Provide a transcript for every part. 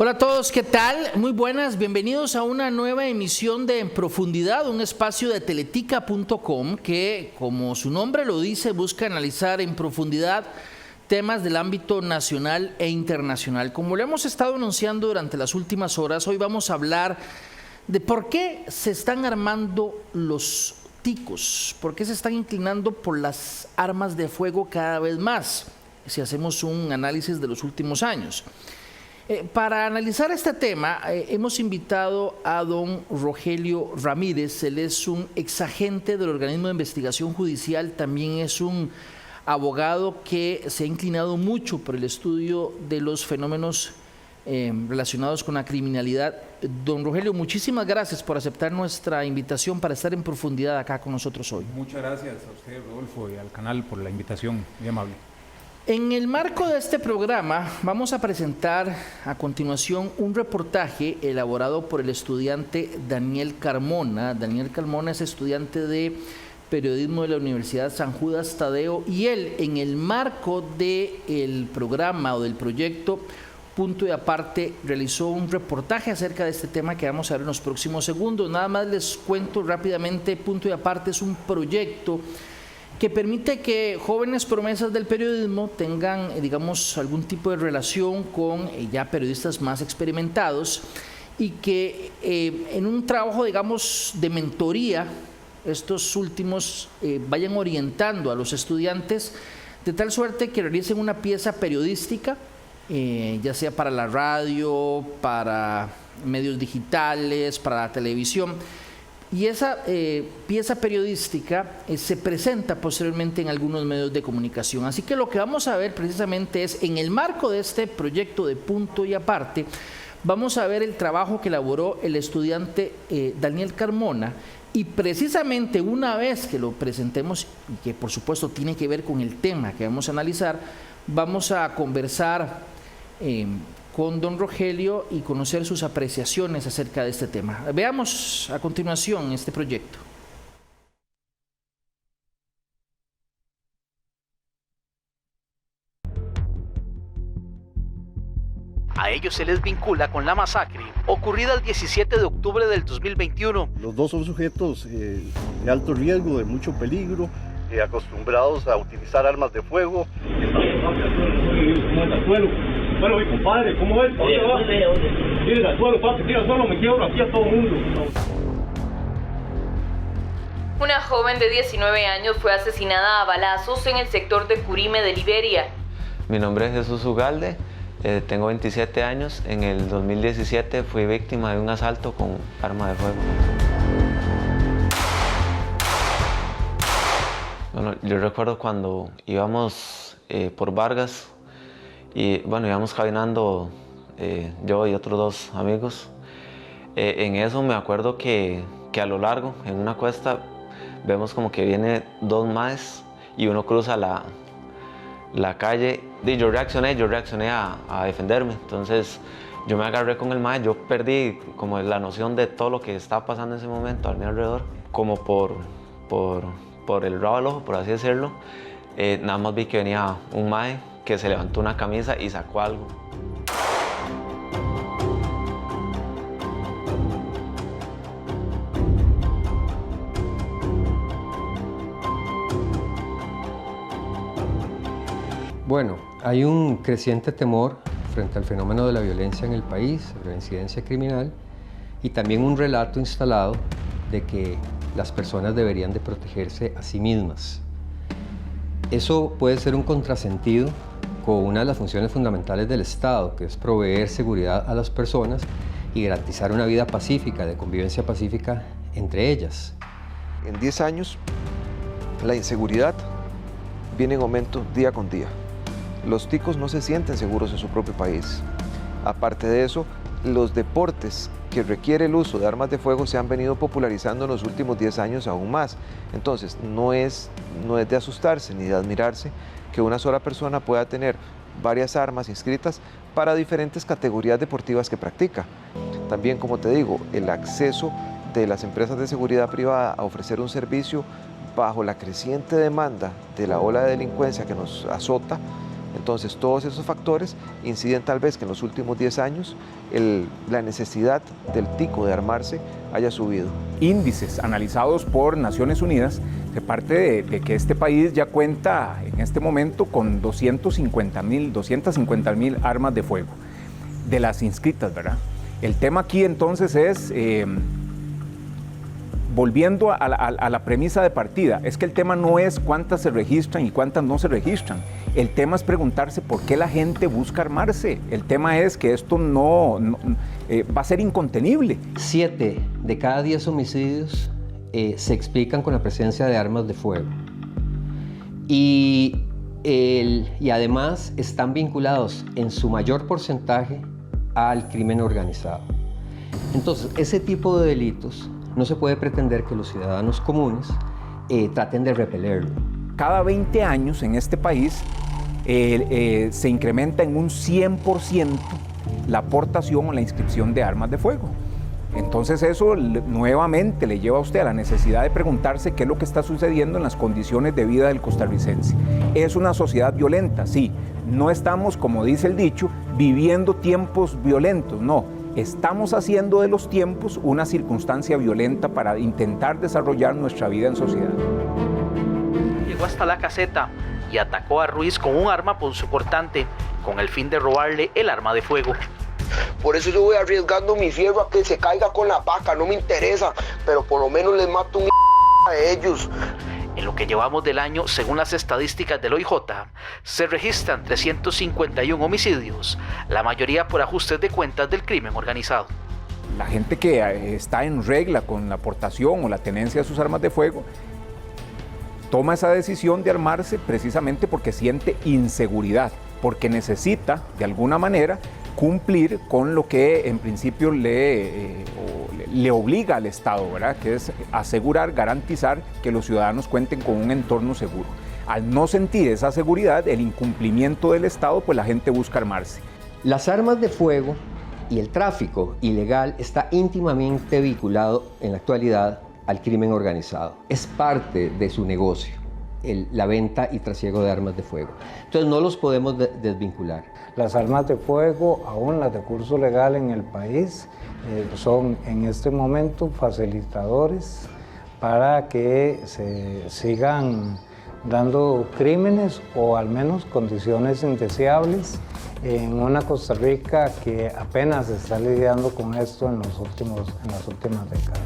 Hola a todos, ¿qué tal? Muy buenas, bienvenidos a una nueva emisión de En Profundidad, un espacio de teletica.com que, como su nombre lo dice, busca analizar en profundidad temas del ámbito nacional e internacional. Como lo hemos estado anunciando durante las últimas horas, hoy vamos a hablar de por qué se están armando los ticos, por qué se están inclinando por las armas de fuego cada vez más, si hacemos un análisis de los últimos años. Para analizar este tema, hemos invitado a don Rogelio Ramírez. Él es un exagente del organismo de investigación judicial, también es un abogado que se ha inclinado mucho por el estudio de los fenómenos relacionados con la criminalidad. Don Rogelio, muchísimas gracias por aceptar nuestra invitación para estar en profundidad acá con nosotros hoy. Muchas gracias a usted, Rodolfo, y al canal por la invitación, muy amable. En el marco de este programa vamos a presentar a continuación un reportaje elaborado por el estudiante Daniel Carmona. Daniel Carmona es estudiante de periodismo de la Universidad San Judas Tadeo y él, en el marco del programa o del proyecto Punto y Aparte, realizó un reportaje acerca de este tema que vamos a ver en los próximos segundos. Nada más les cuento rápidamente, Punto y Aparte es un proyecto que permite que jóvenes promesas del periodismo tengan, digamos, algún tipo de relación con ya periodistas más experimentados y que en un trabajo, digamos, de mentoría, estos últimos vayan orientando a los estudiantes de tal suerte que realicen una pieza periodística, ya sea para la radio, para medios digitales, para la televisión. Y esa pieza periodística se presenta posteriormente en algunos medios de comunicación. Así que lo que vamos a ver precisamente es, en el marco de este proyecto de Punto y Aparte, vamos a ver el trabajo que elaboró el estudiante Daniel Carmona, y precisamente una vez que lo presentemos, y que por supuesto tiene que ver con el tema que vamos a analizar, vamos a conversar con don Rogelio y conocer sus apreciaciones acerca de este tema. Veamos a continuación este proyecto. A ellos se les vincula con la masacre ocurrida el 17 de octubre del 2021. Los dos son sujetos de alto riesgo, de mucho peligro, acostumbrados a utilizar armas de fuego. Bueno, mi compadre, ¿cómo es? ¿Dónde va? Tira al suelo, papi, tira al suelo, me quiebro aquí a todo el mundo. Una joven de 19 años fue asesinada a balazos en el sector de Curime de Liberia. Mi nombre es Jesús Ugalde, tengo 27 años. En el 2017 fui víctima de un asalto con arma de fuego. Bueno, yo recuerdo cuando íbamos por Vargas, y bueno, íbamos caminando yo y otros dos amigos. En eso me acuerdo que a lo largo, en una cuesta, vemos como que viene dos maes y uno cruza la calle. Y yo reaccioné a defenderme. Entonces yo me agarré con el mae, yo perdí como la noción de todo lo que estaba pasando en ese momento a mi alrededor. Como por el rabo del ojo, por así decirlo, nada más vi que venía un mae que se levantó una camisa y sacó algo. Bueno, hay un creciente temor frente al fenómeno de la violencia en el país, de la incidencia criminal, y también un relato instalado de que las personas deberían de protegerse a sí mismas. Eso puede ser un contrasentido con una de las funciones fundamentales del Estado, que es proveer seguridad a las personas y garantizar una vida pacífica, de convivencia pacífica entre ellas. En 10 años, la inseguridad viene en aumento día con día. Los ticos no se sienten seguros en su propio país. Aparte de eso, los deportes que requiere el uso de armas de fuego se han venido popularizando en los últimos 10 años aún más. Entonces, no es de asustarse ni de admirarse que una sola persona pueda tener varias armas inscritas para diferentes categorías deportivas que practica. También, como te digo, el acceso de las empresas de seguridad privada a ofrecer un servicio bajo la creciente demanda de la ola de delincuencia que nos azota. Entonces, todos esos factores inciden tal vez que en los últimos 10 años la necesidad del tico de armarse haya subido. Índices analizados por Naciones Unidas se parte de que este país ya cuenta en este momento con 250.000 armas de fuego, de las inscritas, ¿verdad? El tema aquí entonces es, volviendo a la premisa de partida, es que el tema no es cuántas se registran y cuántas no se registran. El tema es preguntarse por qué la gente busca armarse. El tema es que esto no va a ser incontenible. 7 de cada 10 homicidios se explican con la presencia de armas de fuego. Y además están vinculados en su mayor porcentaje al crimen organizado. Entonces, ese tipo de delitos no se puede pretender que los ciudadanos comunes traten de repelerlo. Cada 20 años en este país se incrementa en un 100% la aportación o la inscripción de armas de fuego. Entonces eso nuevamente le lleva a usted a la necesidad de preguntarse qué es lo que está sucediendo en las condiciones de vida del costarricense. Es una sociedad violenta, sí. No estamos, como dice el dicho, viviendo tiempos violentos, no. Estamos haciendo de los tiempos una circunstancia violenta para intentar desarrollar nuestra vida en sociedad. Llegó hasta la caseta y atacó a Ruiz con un arma punzocortante, con el fin de robarle el arma de fuego. Por eso yo voy arriesgando mi fierro a que se caiga con la paca, no me interesa, pero por lo menos les mato un a ellos. En lo que llevamos del año, según las estadísticas del OIJ, se registran 351 homicidios, la mayoría por ajustes de cuentas del crimen organizado. La gente que está en regla con la aportación o la tenencia de sus armas de fuego toma esa decisión de armarse precisamente porque siente inseguridad, porque necesita, de alguna manera, cumplir con lo que en principio le obliga al Estado, ¿verdad? Que es asegurar, garantizar que los ciudadanos cuenten con un entorno seguro. Al no sentir esa seguridad, el incumplimiento del Estado, pues la gente busca armarse. Las armas de fuego y el tráfico ilegal está íntimamente vinculado en la actualidad al crimen organizado. Es parte de su negocio, la venta y trasiego de armas de fuego. Entonces no los podemos desvincular. Las armas de fuego, aún las de curso legal en el país, son en este momento facilitadores para que se sigan dando crímenes o al menos condiciones indeseables en una Costa Rica que apenas está lidiando con esto en las últimas décadas.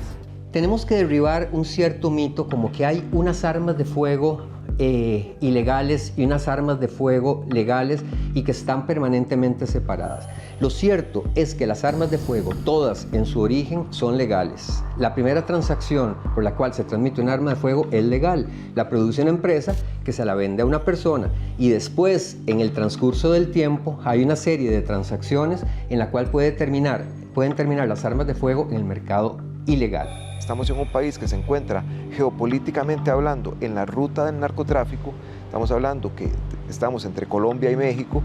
Tenemos que derribar un cierto mito como que hay unas armas de fuego ilegales y unas armas de fuego legales y que están permanentemente separadas. Lo cierto es que las armas de fuego, todas en su origen, son legales. La primera transacción por la cual se transmite un arma de fuego es legal. La produce una empresa que se la vende a una persona y después, en el transcurso del tiempo, hay una serie de transacciones en la cual pueden terminar las armas de fuego en el mercado ilegal. Estamos en un país que se encuentra geopolíticamente hablando en la ruta del narcotráfico. Estamos hablando que estamos entre Colombia y México.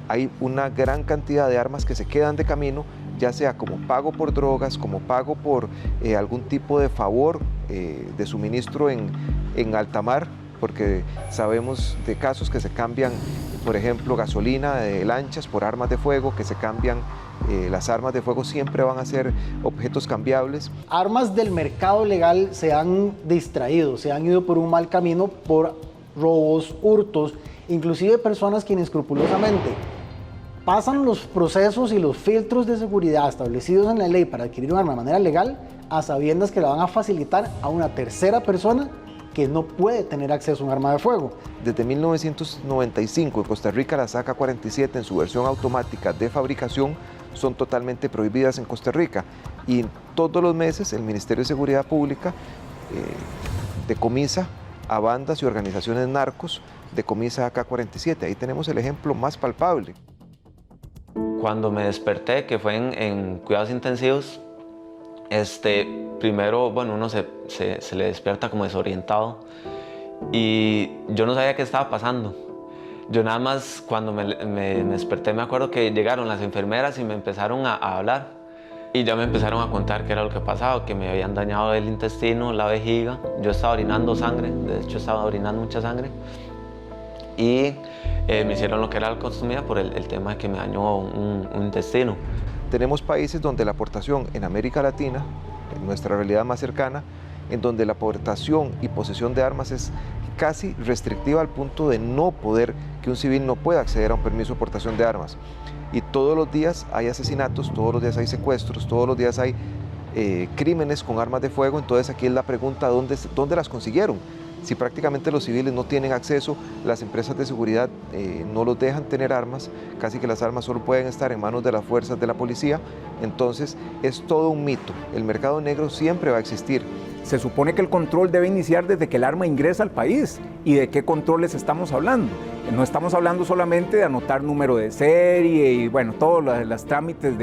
Hay una gran cantidad de armas que se quedan de camino, ya sea como pago por drogas, como pago por algún tipo de favor de suministro en alta mar, porque sabemos de casos que se cambian, por ejemplo, gasolina de lanchas por armas de fuego, que se cambian. Las armas de fuego siempre van a ser objetos cambiables. Armas del mercado legal se han distraído, se han ido por un mal camino, por robos, hurtos, inclusive personas que inescrupulosamente pasan los procesos y los filtros de seguridad establecidos en la ley para adquirir un arma de manera legal, a sabiendas que la van a facilitar a una tercera persona que no puede tener acceso a un arma de fuego. Desde 1995 en Costa Rica las AK-47 en su versión automática de fabricación son totalmente prohibidas en Costa Rica y todos los meses el Ministerio de Seguridad Pública decomisa a bandas y organizaciones narcos, decomisa AK-47. Ahí tenemos el ejemplo más palpable. Cuando me desperté, que fue en cuidados intensivos, primero, bueno, uno se le despierta como desorientado y yo no sabía qué estaba pasando. Yo nada más cuando me desperté me acuerdo que llegaron las enfermeras y me empezaron a hablar y ya me empezaron a contar qué era lo que pasaba, que me habían dañado el intestino, la vejiga. Yo estaba orinando sangre, de hecho estaba orinando mucha sangre y me hicieron lo que era la colostomía por el tema de que me dañó un intestino. Tenemos países donde la aportación en América Latina, en nuestra realidad más cercana, en donde la aportación y posesión de armas es casi restrictiva al punto de no poder, que un civil no pueda acceder a un permiso de aportación de armas. Y todos los días hay asesinatos, todos los días hay secuestros, todos los días hay crímenes con armas de fuego. Entonces aquí es la pregunta, ¿dónde las consiguieron? Si prácticamente los civiles no tienen acceso, las empresas de seguridad no los dejan tener armas, casi que las armas solo pueden estar en manos de las fuerzas de la policía, entonces es todo un mito. El mercado negro siempre va a existir. Se supone que el control debe iniciar desde que el arma ingresa al país. ¿Y de qué controles estamos hablando? No estamos hablando solamente de anotar número de serie y bueno, todos los trámites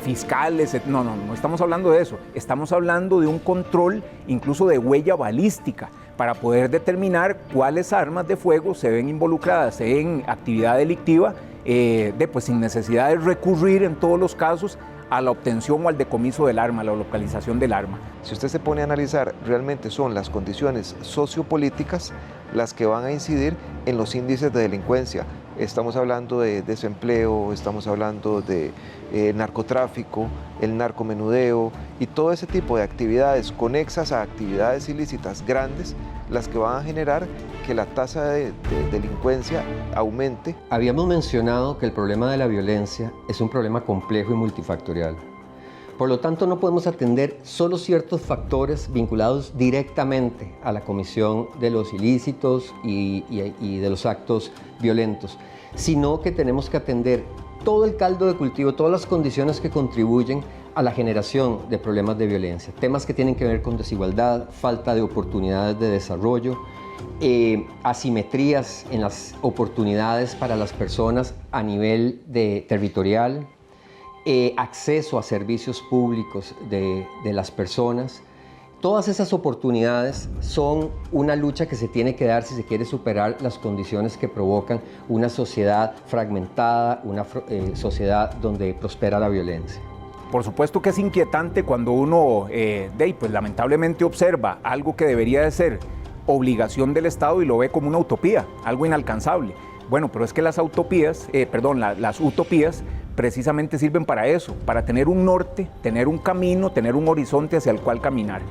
fiscales, no estamos hablando de eso. Estamos hablando de un control incluso de huella balística para poder determinar cuáles armas de fuego se ven involucradas en actividad delictiva, sin necesidad de recurrir en todos los casos a la obtención o al decomiso del arma, a la localización del arma. Si usted se pone a analizar, realmente son las condiciones sociopolíticas las que van a incidir en los índices de delincuencia. Estamos hablando de desempleo, estamos hablando de narcotráfico, el narcomenudeo y todo ese tipo de actividades conexas a actividades ilícitas grandes, las que van a generar que la tasa de delincuencia aumente. Habíamos mencionado que el problema de la violencia es un problema complejo y multifactorial. Por lo tanto, no podemos atender solo ciertos factores vinculados directamente a la comisión de los ilícitos y de los actos violentos, sino que tenemos que atender todo el caldo de cultivo, todas las condiciones que contribuyen a la generación de problemas de violencia. Temas que tienen que ver con desigualdad, falta de oportunidades de desarrollo, asimetrías en las oportunidades para las personas a nivel territorial, acceso a servicios públicos de las personas. Todas esas oportunidades son una lucha que se tiene que dar si se quiere superar las condiciones que provocan una sociedad fragmentada, una sociedad donde prospera la violencia. Por supuesto que es inquietante cuando uno, lamentablemente observa algo que debería de ser obligación del Estado y lo ve como una utopía, algo inalcanzable. Bueno, pero es que las utopías precisamente sirven para eso, para tener un norte, tener un camino, tener un horizonte hacia el cual caminar.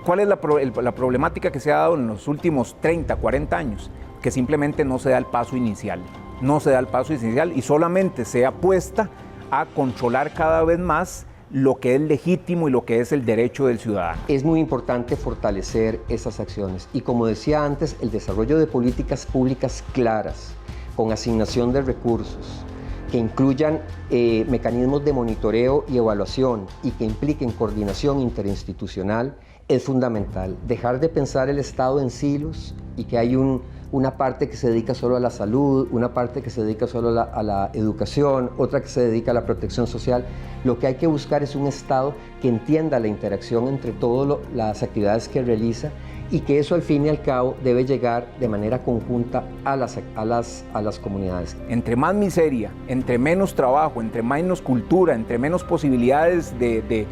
¿Cuál es la problemática que se ha dado en los últimos 30, 40 años? Que simplemente no se da el paso inicial. No se da el paso inicial y solamente se apuesta a controlar cada vez más lo que es legítimo y lo que es el derecho del ciudadano. Es muy importante fortalecer esas acciones y, como decía antes, el desarrollo de políticas públicas claras, con asignación de recursos, que incluyan mecanismos de monitoreo y evaluación y que impliquen coordinación interinstitucional, es fundamental. Dejar de pensar el Estado en silos y que hay una parte que se dedica solo a la salud, una parte que se dedica solo a la educación, otra que se dedica a la protección social. Lo que hay que buscar es un Estado que entienda la interacción entre todas las actividades que realiza y que eso al fin y al cabo debe llegar de manera conjunta a las comunidades. Entre más miseria, entre menos trabajo, entre menos cultura, entre menos posibilidades de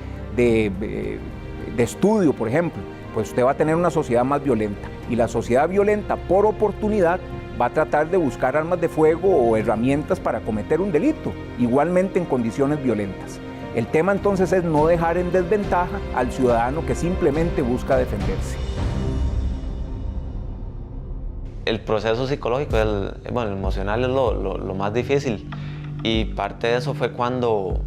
estudio, por ejemplo, pues usted va a tener una sociedad más violenta. Y la sociedad violenta, por oportunidad, va a tratar de buscar armas de fuego o herramientas para cometer un delito, igualmente en condiciones violentas. El tema entonces es no dejar en desventaja al ciudadano que simplemente busca defenderse. El proceso psicológico, el emocional es lo más difícil. Y parte de eso fue cuando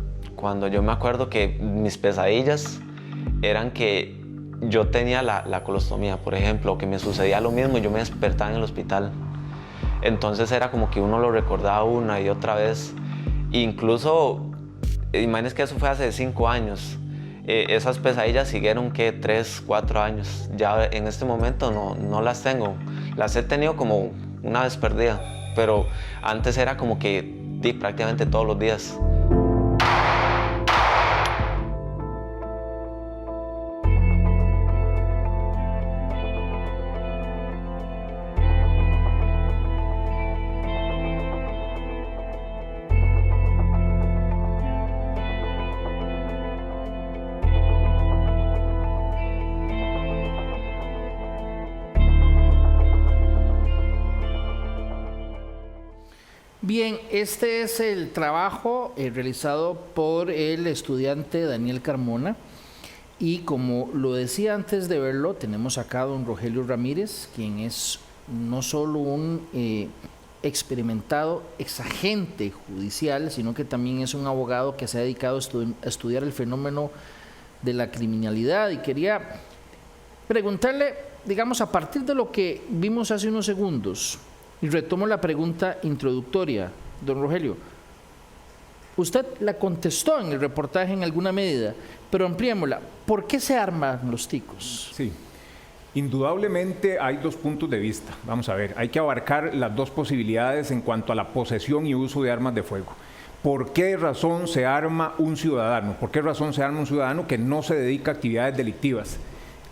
yo me acuerdo que mis pesadillas eran que yo tenía la colostomía, por ejemplo, que me sucedía lo mismo y yo me despertaba en el hospital. Entonces era como que uno lo recordaba una y otra vez. Incluso, imagínense que eso fue hace 5 años. Esas pesadillas siguieron, ¿qué? 3, 4 años. Ya en este momento no las tengo. Las he tenido como una vez perdida, pero antes era como que prácticamente todos los días. Bien, este es el trabajo realizado por el estudiante Daniel Carmona y como lo decía antes de verlo, tenemos acá a don Rogelio Ramírez, quien es no solo un experimentado exagente judicial, sino que también es un abogado que se ha dedicado a estudiar el fenómeno de la criminalidad y quería preguntarle, digamos, a partir de lo que vimos hace unos segundos, y retomo la pregunta introductoria, don Rogelio. Usted la contestó en el reportaje en alguna medida, pero ampliémosla. ¿Por qué se arman los ticos? Sí, indudablemente hay dos puntos de vista. Vamos a ver, hay que abarcar las dos posibilidades en cuanto a la posesión y uso de armas de fuego. ¿Por qué razón se arma un ciudadano? ¿Por qué razón se arma un ciudadano que no se dedica a actividades delictivas?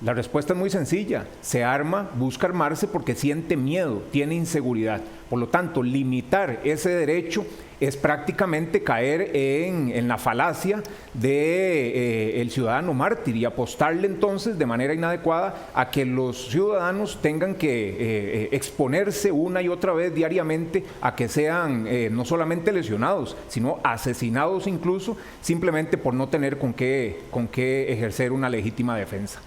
La respuesta es muy sencilla, se arma, busca armarse porque siente miedo, tiene inseguridad. Por lo tanto, limitar ese derecho es prácticamente caer en la falacia del ciudadano mártir y apostarle entonces de manera inadecuada a que los ciudadanos tengan que exponerse una y otra vez diariamente a que sean no solamente lesionados, sino asesinados incluso, simplemente por no tener con qué ejercer una legítima defensa.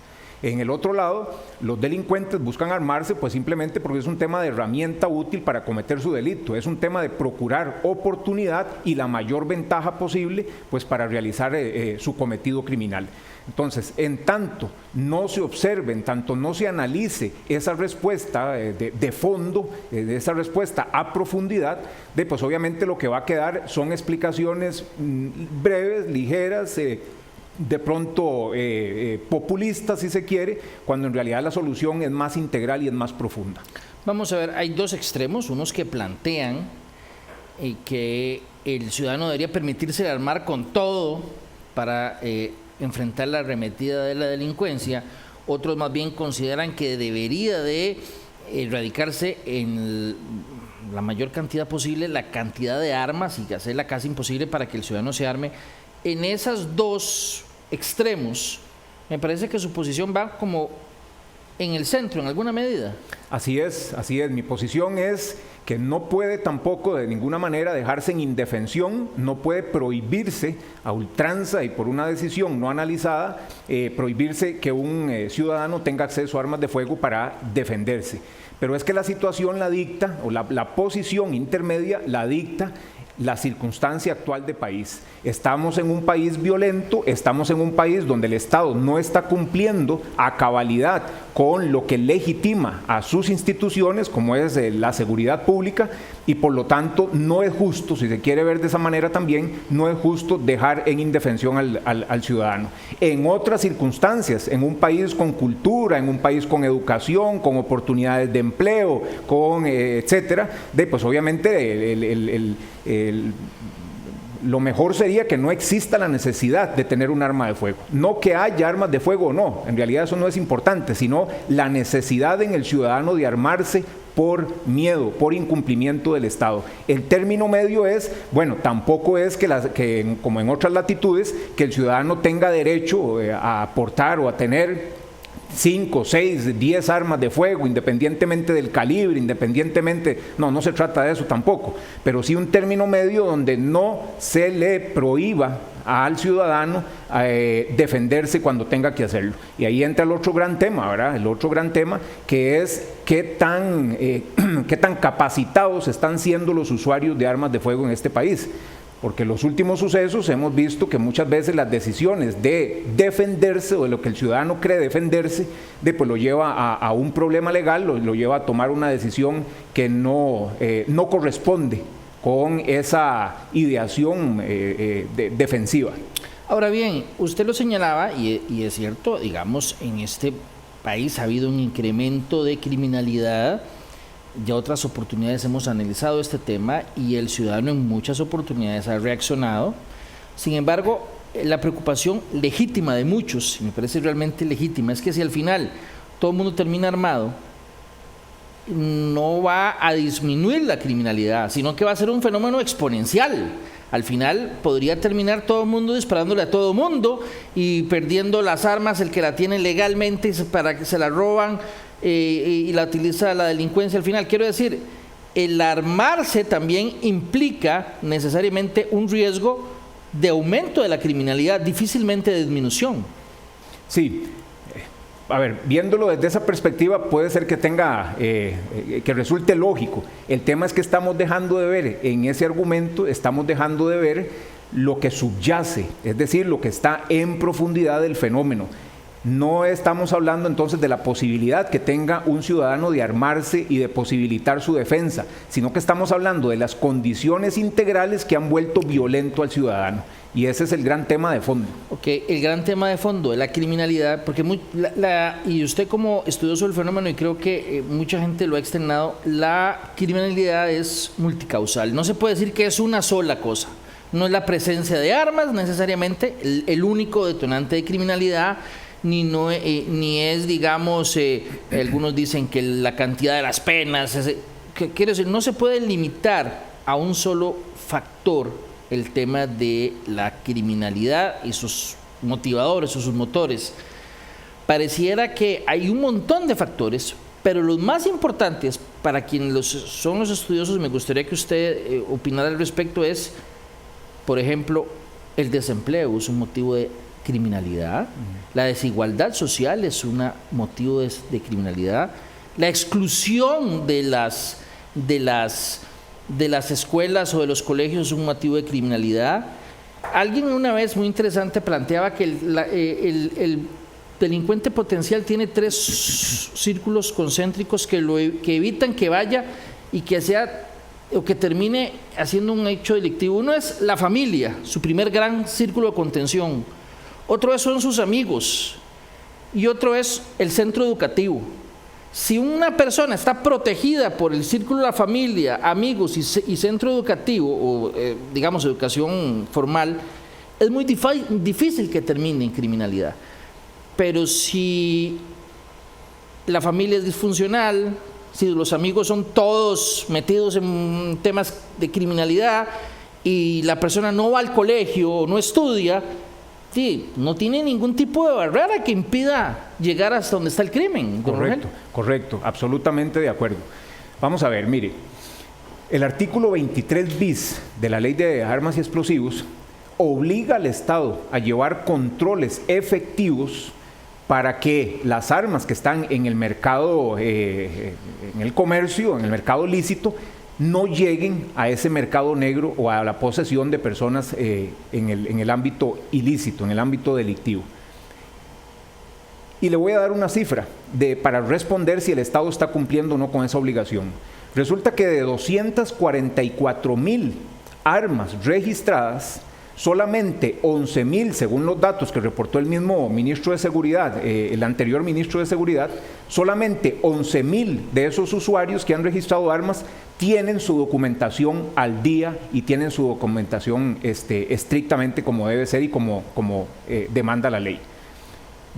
En el otro lado, los delincuentes buscan armarse pues simplemente porque es un tema de herramienta útil para cometer su delito, es un tema de procurar oportunidad y la mayor ventaja posible pues para realizar su cometido criminal. Entonces, en tanto no se observe, en tanto no se analice esa respuesta de fondo, de esa respuesta a profundidad, pues obviamente lo que va a quedar son explicaciones breves, ligeras, de pronto populista si se quiere, cuando en realidad la solución es más integral y es más profunda. Vamos a ver, hay dos extremos, unos que plantean que el ciudadano debería permitirse armar con todo para enfrentar la arremetida de la delincuencia, otros más bien consideran que debería de erradicarse en la mayor cantidad posible la cantidad de armas y hacerla casi imposible para que el ciudadano se arme. En esos dos extremos, me parece que su posición va como en el centro, en alguna medida. Así es. Mi posición es que no puede tampoco de ninguna manera dejarse en indefensión, no puede prohibirse a ultranza y por una decisión no analizada, prohibirse que un ciudadano tenga acceso a armas de fuego para defenderse. Pero es que la situación la dicta, o la posición intermedia la dicta la circunstancia actual de país. Estamos en un país violento, estamos en un país donde el Estado no está cumpliendo a cabalidad con lo que legitima a sus instituciones, como es la seguridad pública, y por lo tanto no es justo, si se quiere ver de esa manera también, no es justo dejar en indefensión al ciudadano. En otras circunstancias, en un país con cultura, en un país con educación, con oportunidades de empleo, con etcétera, pues obviamente lo mejor sería que no exista la necesidad de tener un arma de fuego. No que haya armas de fuego o no, en realidad eso no es importante, sino la necesidad en el ciudadano de armarse por miedo, por incumplimiento del Estado. El término medio es, bueno, tampoco es que como en otras latitudes, que el ciudadano tenga derecho a aportar o a tener 5, 6, 10 armas de fuego, independientemente del calibre, no se trata de eso tampoco, pero sí un término medio donde no se le prohíba al ciudadano defenderse cuando tenga que hacerlo. Y ahí entra el otro gran tema, ¿verdad? El otro gran tema que es qué tan capacitados están siendo los usuarios de armas de fuego en este país. Porque en los últimos sucesos hemos visto que muchas veces las decisiones de defenderse o de lo que el ciudadano cree defenderse, pues lo lleva a un problema legal, lo lleva a tomar una decisión que no corresponde con esa ideación defensiva. Ahora bien, usted lo señalaba y es cierto, digamos, en este país ha habido un incremento de criminalidad. Ya otras oportunidades hemos analizado este tema y el ciudadano en muchas oportunidades ha reaccionado. Sin embargo, la preocupación legítima de muchos, y me parece realmente legítima, es que si al final todo el mundo termina armado, no va a disminuir la criminalidad, sino que va a ser un fenómeno exponencial. Al final podría terminar todo el mundo disparándole a todo el mundo y perdiendo las armas el que la tiene legalmente para que se la roban y la utiliza la delincuencia al final. Quiero decir, el armarse también implica necesariamente un riesgo de aumento de la criminalidad, difícilmente de disminución. Sí. A ver, viéndolo desde esa perspectiva puede ser que tenga, que resulte lógico. El tema es que estamos dejando de ver en ese argumento, estamos dejando de ver lo que subyace, es decir, lo que está en profundidad del fenómeno. No estamos hablando entonces de la posibilidad que tenga un ciudadano de armarse y de posibilitar su defensa, sino que estamos hablando de las condiciones integrales que han vuelto violento al ciudadano. Y ese es el gran tema de fondo. Ok, el gran tema de fondo de la criminalidad, porque y usted como estudioso del fenómeno, y creo que mucha gente lo ha externado, la criminalidad es multicausal. No se puede decir que es una sola cosa. No es la presencia de armas necesariamente el único detonante de criminalidad, ni es, digamos, algunos dicen que la cantidad de las penas, quiero decir, no se puede limitar a un solo factor el tema de la criminalidad y sus motivadores o sus motores. Pareciera que hay un montón de factores, pero los más importantes para quienes son los estudiosos, me gustaría que usted opinara al respecto, es, por ejemplo, el desempleo es un motivo de criminalidad, la desigualdad social es un motivo de criminalidad, la exclusión de las escuelas o de los colegios es un motivo de criminalidad. Alguien una vez muy interesante planteaba que el delincuente potencial tiene 3 círculos concéntricos que evitan que vaya y que sea o que termine haciendo un hecho delictivo. Uno es la familia, su primer gran círculo de contención. Otro son sus amigos y otro es el centro educativo. Si una persona está protegida por el círculo de la familia, amigos y centro educativo, o digamos educación formal, es muy difícil que termine en criminalidad. Pero si la familia es disfuncional, si los amigos son todos metidos en temas de criminalidad y la persona no va al colegio o no estudia, sí, no tiene ningún tipo de barrera que impida llegar hasta donde está el crimen. Correcto, absolutamente de acuerdo. Vamos a ver, mire, el artículo 23 bis de la Ley de Armas y Explosivos obliga al Estado a llevar controles efectivos para que las armas que están en el mercado, en el comercio, en el mercado lícito, no lleguen a ese mercado negro o a la posesión de personas en el ámbito ilícito, en el ámbito delictivo. Y le voy a dar una cifra para responder si el Estado está cumpliendo o no con esa obligación. Resulta que de 244,000 armas registradas, solamente 11,000, según los datos que reportó el mismo ministro de Seguridad, el anterior ministro de Seguridad, solamente 11,000 de esos usuarios que han registrado armas tienen su documentación al día y tienen su documentación estrictamente como debe ser y como demanda la ley.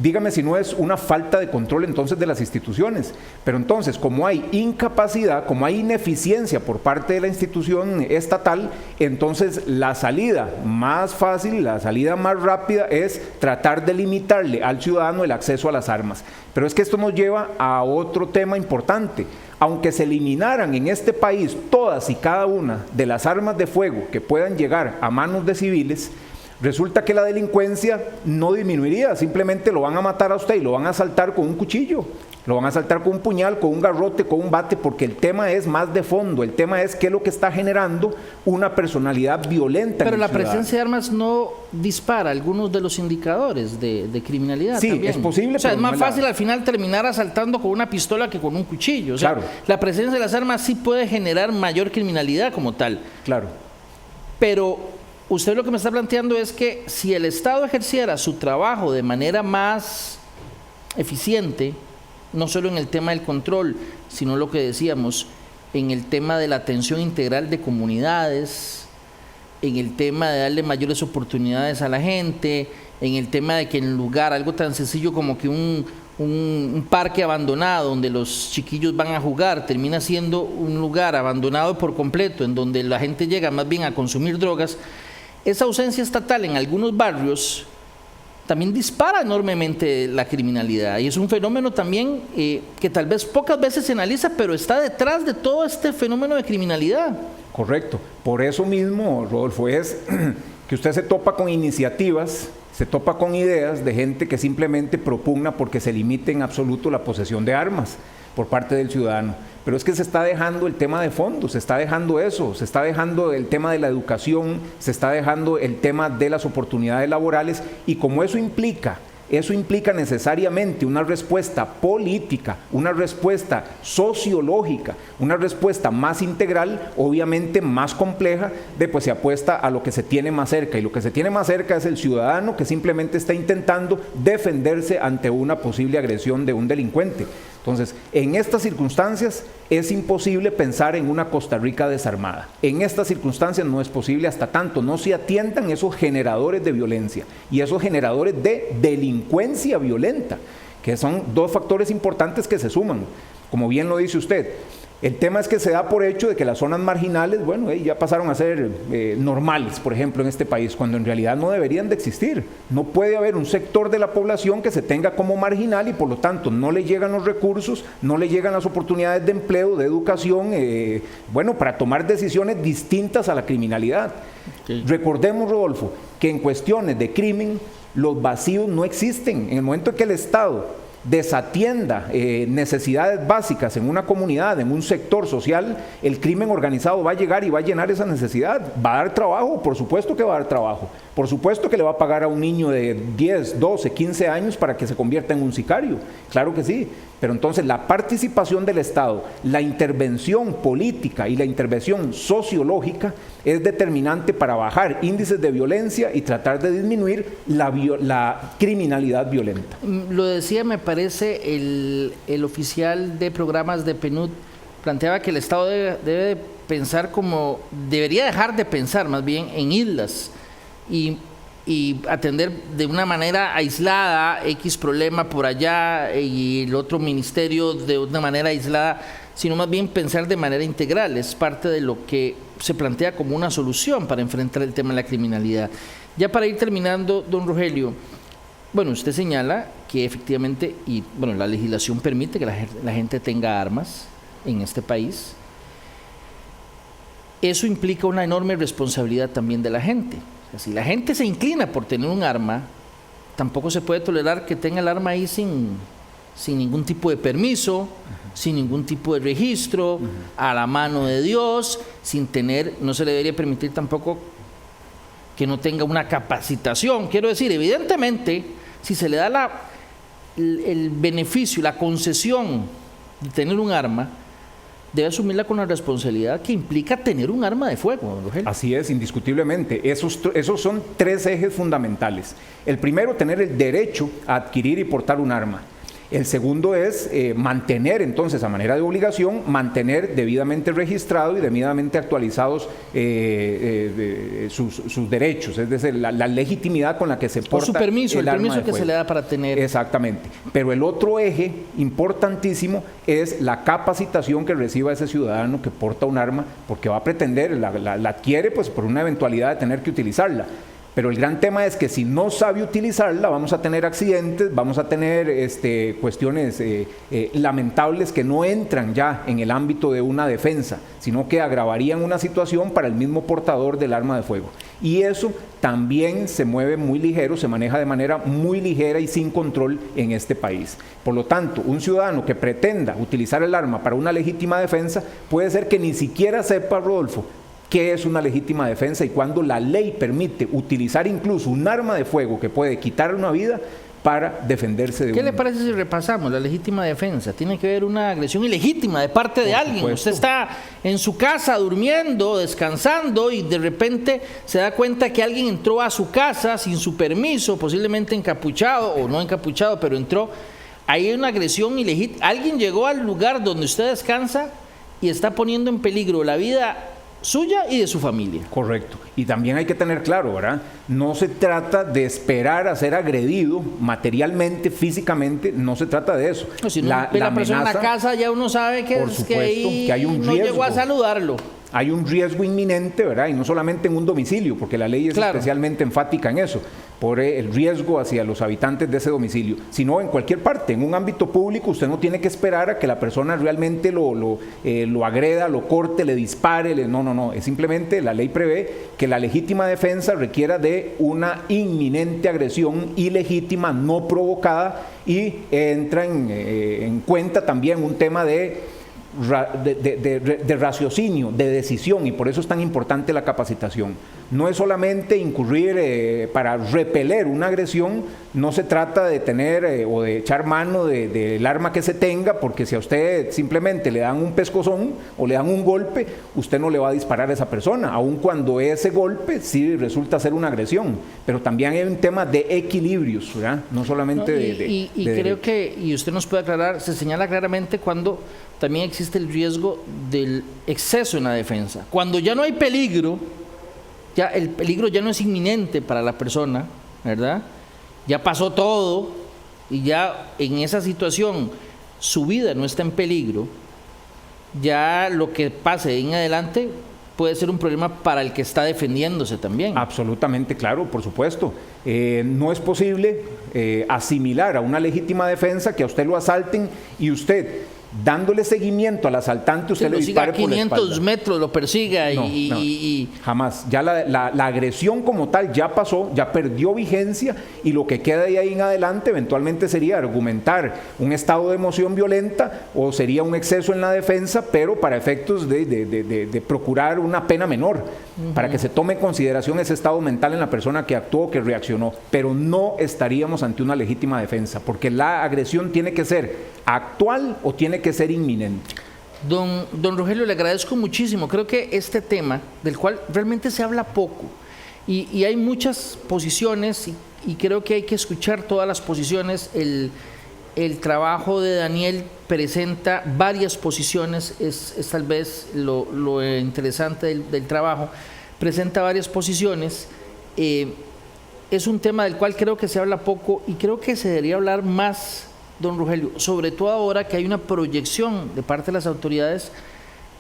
Dígame si no es una falta de control entonces de las instituciones, pero entonces como hay incapacidad, como hay ineficiencia por parte de la institución estatal, entonces la salida más fácil, la salida más rápida es tratar de limitarle al ciudadano el acceso a las armas. Pero es que esto nos lleva a otro tema importante. Aunque se eliminaran en este país todas y cada una de las armas de fuego que puedan llegar a manos de civiles, resulta que la delincuencia no disminuiría, simplemente lo van a matar a usted y lo van a asaltar con un cuchillo, lo van a asaltar con un puñal, con un garrote, con un bate, porque el tema es más de fondo, el tema es qué es lo que está generando una personalidad violenta. Pero la presencia de armas no dispara algunos de los indicadores de criminalidad. Sí, también. es posible. O sea, es más fácil al final terminar asaltando con una pistola que con un cuchillo. O sea, claro. La presencia de las armas sí puede generar mayor criminalidad como tal. Claro. Pero usted lo que me está planteando es que si el Estado ejerciera su trabajo de manera más eficiente, no solo en el tema del control, sino lo que decíamos, en el tema de la atención integral de comunidades, en el tema de darle mayores oportunidades a la gente, en el tema de que en lugar, algo tan sencillo como que un parque abandonado donde los chiquillos van a jugar, termina siendo un lugar abandonado por completo, en donde la gente llega más bien a consumir drogas. Esa ausencia estatal en algunos barrios también dispara enormemente la criminalidad y es un fenómeno también que tal vez pocas veces se analiza, pero está detrás de todo este fenómeno de criminalidad. Correcto. Por eso mismo, Rodolfo, es que usted se topa con iniciativas, se topa con ideas de gente que simplemente propugna porque se limite en absoluto la posesión de armas por parte del ciudadano. Pero es que se está dejando el tema de fondo, se está dejando eso, se está dejando el tema de la educación, se está dejando el tema de las oportunidades laborales, y como eso implica necesariamente una respuesta política, una respuesta sociológica, una respuesta más integral, obviamente más compleja, pues se apuesta a lo que se tiene más cerca, y lo que se tiene más cerca es el ciudadano que simplemente está intentando defenderse ante una posible agresión de un delincuente. Entonces, en estas circunstancias es imposible pensar en una Costa Rica desarmada. En estas circunstancias no es posible hasta tanto no se atiendan esos generadores de violencia y esos generadores de delincuencia violenta, que son dos factores importantes que se suman. Como bien lo dice usted, el tema es que se da por hecho de que las zonas marginales, bueno, ya pasaron a ser normales, por ejemplo, en este país, cuando en realidad no deberían de existir. No puede haber un sector de la población que se tenga como marginal y por lo tanto no le llegan los recursos, no le llegan las oportunidades de empleo, de educación, para tomar decisiones distintas a la criminalidad. Okay. Recordemos, Rodolfo, que en cuestiones de crimen los vacíos no existen. En el momento en que el Estado desatienda necesidades básicas en una comunidad, en un sector social, el crimen organizado va a llegar y va a llenar esa necesidad. ¿Va a dar trabajo? Por supuesto que va a dar trabajo. Por supuesto que le va a pagar a un niño de 10, 12, 15 años para que se convierta en un sicario. Claro que sí. Pero entonces la participación del Estado, la intervención política y la intervención sociológica es determinante para bajar índices de violencia y tratar de disminuir la criminalidad violenta. Lo decía, me parece, el oficial de programas de PNUD, planteaba que el Estado debe pensar debería dejar de pensar más bien en islas y atender de una manera aislada X problema por allá y el otro ministerio de una manera aislada, sino más bien pensar de manera integral. Es parte de lo que se plantea como una solución para enfrentar el tema de la criminalidad. Ya para ir terminando, don Rogelio, bueno, usted señala que efectivamente, la legislación permite que la gente tenga armas en este país. Eso implica una enorme responsabilidad también de la gente. Si la gente se inclina por tener un arma, tampoco se puede tolerar que tenga el arma ahí sin ningún tipo de permiso, sin ningún tipo de registro, a la mano de Dios, no se le debería permitir tampoco que no tenga una capacitación. Quiero decir, evidentemente, si se le da el beneficio, la concesión de tener un arma, debe asumirla con la responsabilidad que implica tener un arma de fuego, don Rogelio. Así es, indiscutiblemente. Esos son tres ejes fundamentales. El primero, tener el derecho a adquirir y portar un arma. El segundo es mantener, entonces, a manera de obligación, mantener debidamente registrado y debidamente actualizados sus derechos, es decir, la legitimidad con la que se porta el permiso que fuego. Se le da para tener. Exactamente. Pero el otro eje importantísimo es la capacitación que reciba ese ciudadano que porta un arma, porque va a pretender, la adquiere pues por una eventualidad de tener que utilizarla. Pero el gran tema es que si no sabe utilizarla, vamos a tener accidentes, vamos a tener cuestiones lamentables que no entran ya en el ámbito de una defensa, sino que agravarían una situación para el mismo portador del arma de fuego. Y eso también se mueve muy ligero, se maneja de manera muy ligera y sin control en este país. Por lo tanto, un ciudadano que pretenda utilizar el arma para una legítima defensa puede ser que ni siquiera sepa, Rodolfo, qué es una legítima defensa y cuando la ley permite utilizar incluso un arma de fuego que puede quitarle una vida para defenderse de ¿Qué le parece si repasamos la legítima defensa? Tiene que haber una agresión ilegítima de parte de alguien. Usted está en su casa durmiendo, descansando y de repente se da cuenta que alguien entró a su casa sin su permiso, posiblemente encapuchado o no encapuchado, pero entró. Ahí hay una agresión ilegítima. Alguien llegó al lugar donde usted descansa y está poniendo en peligro la vida suya y de su familia. Correcto. Y también hay que tener claro, ¿verdad? No se trata de esperar a ser agredido materialmente, físicamente, no se trata de eso. No, si la persona en la casa ya uno sabe que, por supuesto, que hay un no riesgo. Llegó a saludarlo. Hay un riesgo inminente, ¿verdad? Y no solamente en un domicilio, porque la ley es especialmente enfática en eso. por el riesgo hacia los habitantes de ese domicilio, sino en cualquier parte, en un ámbito público. Usted no tiene que esperar a que la persona realmente lo agreda, lo corte, le dispare, no, es simplemente la ley prevé que la legítima defensa requiera de una inminente agresión ilegítima, no provocada, y entra en cuenta también un tema de raciocinio, de decisión, y por eso es tan importante la capacitación. No es solamente incurrir para repeler una agresión, no se trata de tener o de echar mano del arma que se tenga, porque si a usted simplemente le dan un pescozón o le dan un golpe, usted no le va a disparar a esa persona, aun cuando ese golpe sí resulta ser una agresión. Pero también hay un tema de equilibrios, ¿verdad? No solamente creo que, y usted nos puede aclarar, se señala claramente cuando también existe el riesgo del exceso en la defensa. Cuando ya no hay peligro, ya el peligro ya no es inminente para la persona, ¿verdad? Ya pasó todo y ya en esa situación su vida no está en peligro, ya lo que pase en adelante puede ser un problema para el que está defendiéndose también. Absolutamente, claro, por supuesto. No es posible asimilar a una legítima defensa que a usted lo asalten y usted, dándole seguimiento al asaltante, usted le dispare por la espalda. 500 metros, lo persiga jamás. Ya la agresión como tal ya pasó, ya perdió vigencia, y lo que queda de ahí en adelante eventualmente sería argumentar un estado de emoción violenta o sería un exceso en la defensa, pero para efectos de procurar una pena menor, para que se tome en consideración ese estado mental en la persona que actuó, que reaccionó. Pero no estaríamos ante una legítima defensa, porque la agresión tiene que ser actual o tiene que ser inminente. Don Rogelio, le agradezco muchísimo. Creo que este tema, del cual realmente se habla poco, y hay muchas posiciones, y creo que hay que escuchar todas las posiciones. El trabajo de Daniel presenta varias posiciones, es tal vez lo interesante del trabajo, presenta varias posiciones. Es un tema del cual creo que se habla poco, y creo que se debería hablar más, don Rogelio, sobre todo ahora que hay una proyección de parte de las autoridades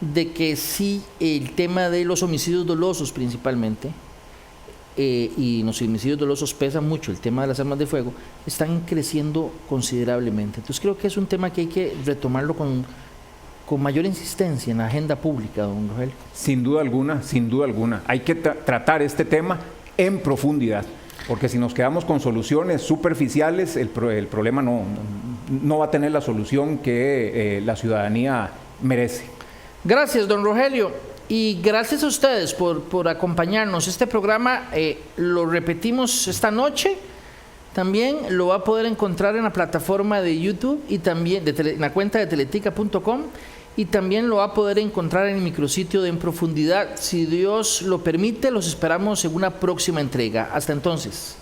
de que sí, el tema de los homicidios dolosos principalmente, y los homicidios dolosos pesan mucho, el tema de las armas de fuego, están creciendo considerablemente. Entonces creo que es un tema que hay que retomarlo con mayor insistencia en la agenda pública, don Rogelio. Sin duda alguna, sin duda alguna. Hay que tratar este tema en profundidad, porque si nos quedamos con soluciones superficiales, el problema no va a tener la solución que la ciudadanía merece. Gracias, don Rogelio, y gracias a ustedes por acompañarnos. Este programa lo repetimos esta noche, también lo va a poder encontrar en la plataforma de YouTube y también en la cuenta de teletica.com, y también lo va a poder encontrar en el micrositio de En Profundidad. Si Dios lo permite, los esperamos en una próxima entrega. Hasta entonces.